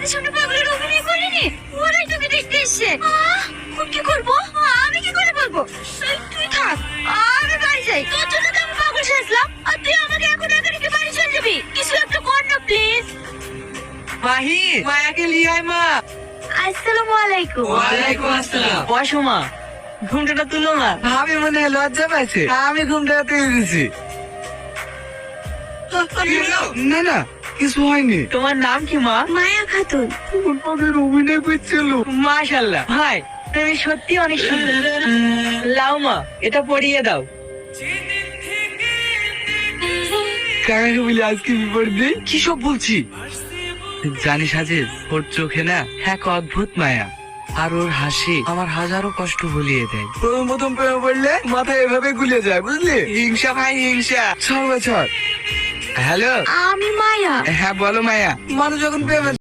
আমাদের সামনে পাগলের অভিনয় করিনি, ওরাই তোকে দেখতে এসছে। কি করবো? আমি কি করে বলবো? তুই থাক, আমি বাড়ি যাই। তোর জন্য তো আমি পাগল সাজলাম, আর তুই আমাকে এখন একা রেখে বাড়ি চলে যাবি। কিছু একটা কর না প্লিজ। মাহি, মায়াকে লিয়ে আয় মা। আসসালামু আলাইকুম। ওয়ালাইকুম আসসালাম। বসো মা, ঘুমটা তুলো না। আমি মনে হয় লজ্জা পাইছে, আমি ঘুমটা তুলে দিছি। না না, কিছু হয়নি। তোমার নাম কি মা? মায়া খাতুন। কোন পাগলের অভিনয় করছিল? মাশাআল্লাহ ভাই, তুমি সত্যি অনেক সুন্দর। লাও মা, এটা পরিয়ে দাও। কাকাকে বলি আজকে বিপদ নেই। কি সব বলছি? জানিস আজিজ, ওর চোখে না এক অদ্ভুত মায়া, আর ওর হাসি আমার হাজারো কষ্ট ভুলিয়ে দেয়। প্রথম প্রথম প্রেমে পড়লে মাথা এভাবে গুলে যায়, বুঝলি? হিংসা ভাই হিংসা। 6 বছর। হ্যালো, আমি মায়া। হ্যাঁ বলো মায়া। মানুষ যখন প্রেমে